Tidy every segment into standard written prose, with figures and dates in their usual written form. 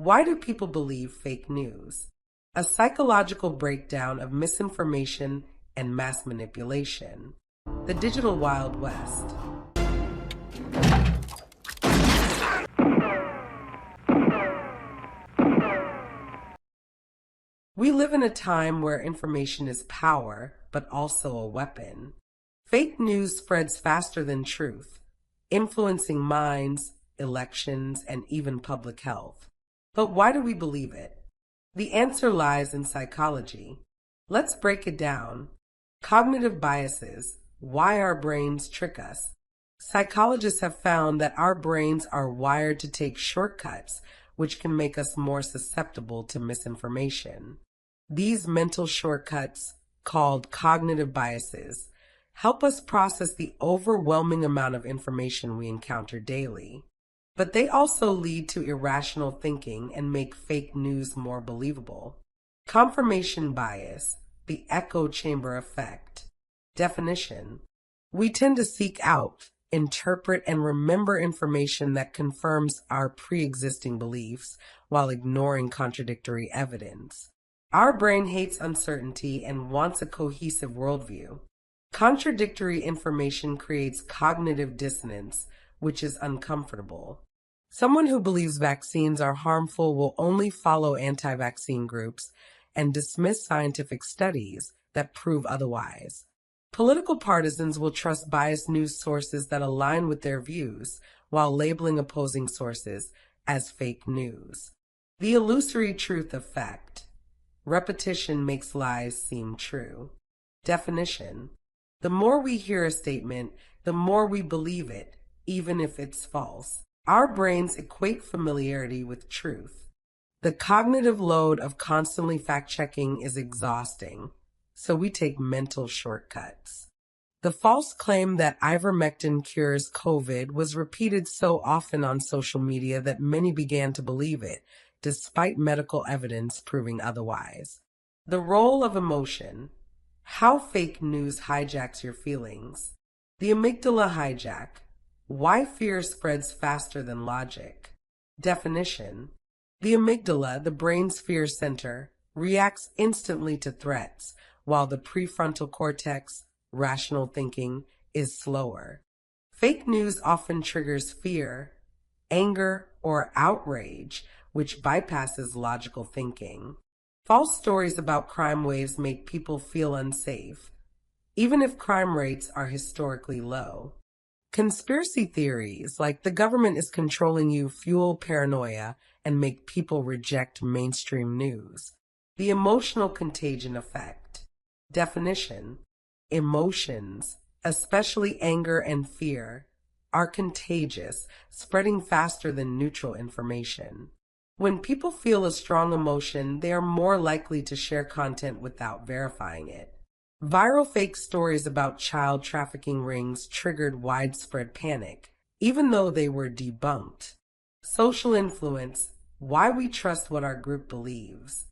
Why do people believe fake news? A psychological breakdown of misinformation and mass manipulation. The digital Wild West. We live in a time where information is power, but also a weapon. Fake news spreads faster than truth, influencing minds, elections, and even public health. But why do we believe it? The answer lies in psychology. Let's break it down. Cognitive biases, why our brains trick us. Psychologists have found that our brains are wired to take shortcuts, which can make us more susceptible to misinformation. These mental shortcuts, called cognitive biases, help us process the overwhelming amount of information we encounter daily. But they also lead to irrational thinking and make fake news more believable. Confirmation bias, the echo chamber effect. Definition: we tend to seek out, interpret, and remember information that confirms our pre-existing beliefs while ignoring contradictory evidence. Our brain hates uncertainty and wants a cohesive worldview. Contradictory information creates cognitive dissonance, which is uncomfortable. Someone who believes vaccines are harmful will only follow anti-vaccine groups and dismiss scientific studies that prove otherwise. Political partisans will trust biased news sources that align with their views while labeling opposing sources as fake news. The illusory truth effect. Repetition makes lies seem true. Definition: the more we hear a statement, the more we believe it, even if it's false. Our brains equate familiarity with truth. The cognitive load of constantly fact-checking is exhausting, so we take mental shortcuts. The false claim that ivermectin cures COVID was repeated so often on social media that many began to believe it, despite medical evidence proving otherwise. The role of emotion. How fake news hijacks your feelings. The amygdala hijack. Why fear spreads faster than logic. Definition: the amygdala, the brain's fear center, reacts instantly to threats, while the prefrontal cortex, rational thinking, is slower. Fake news often triggers fear, anger, or outrage, which bypasses logical thinking. False stories about crime waves make people feel unsafe, even if crime rates are historically low. Conspiracy theories, like the government is controlling you, fuel paranoia and make people reject mainstream news. The emotional contagion effect. Definition: emotions, especially anger and fear, are contagious, spreading faster than neutral information. When people feel a strong emotion, they are more likely to share content without verifying it. Viral fake stories about child trafficking rings triggered widespread panic, even though they were debunked. Social influence, why we trust what our group believes.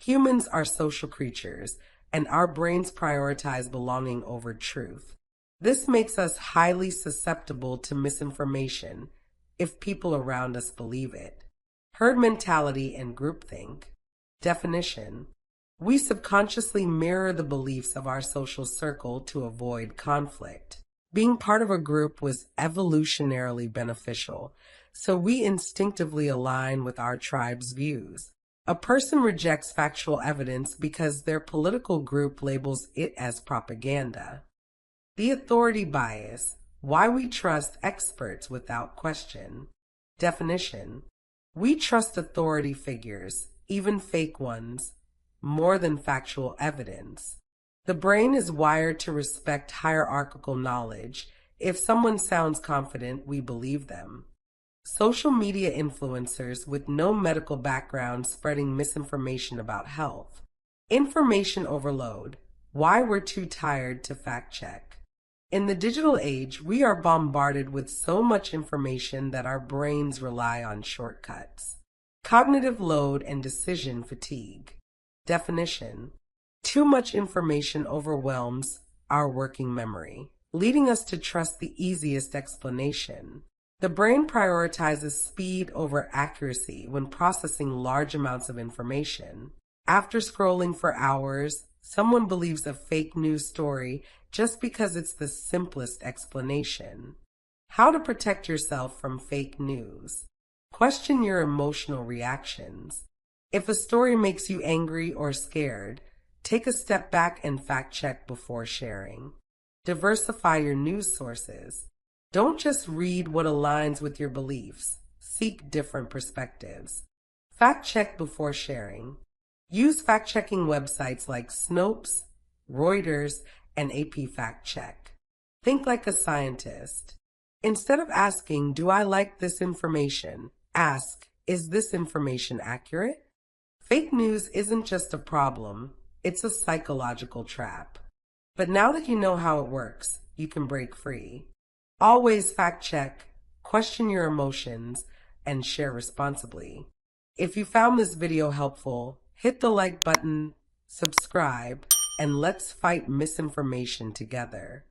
Humans are social creatures, and our brains prioritize belonging over truth. This makes us highly susceptible to misinformation if people around us believe it. Herd mentality and groupthink. Definition: we subconsciously mirror the beliefs of our social circle to avoid conflict. Being part of a group was evolutionarily beneficial, so we instinctively align with our tribe's views. A person rejects factual evidence because their political group labels it as propaganda. The authority bias, why we trust experts without question. Definition: we trust authority figures, even fake ones, more than factual evidence. The brain is wired to respect hierarchical knowledge. If someone sounds confident, we believe them. Social media influencers with no medical background spreading misinformation about health. Information overload, why we're too tired to fact check. In the digital age, we are bombarded with so much information that our brains rely on shortcuts. Cognitive load and decision fatigue. Definition: too much information overwhelms our working memory, leading us to trust the easiest explanation. The brain prioritizes speed over accuracy when processing large amounts of information. After scrolling for hours, someone believes a fake news story just because it's the simplest explanation. How to protect yourself from fake news. Question your emotional reactions. If a story makes you angry or scared, take a step back and fact-check before sharing. Diversify your news sources. Don't just read what aligns with your beliefs. Seek different perspectives. Fact-check before sharing. Use fact-checking websites like Snopes, Reuters, and AP Fact Check. Think like a scientist. Instead of asking, "Do I like this information?" ask, "Is this information accurate?" Fake news isn't just a problem, it's a psychological trap. But now that you know how it works, you can break free. Always fact check, question your emotions, and share responsibly. If you found this video helpful, hit the like button, subscribe, and let's fight misinformation together.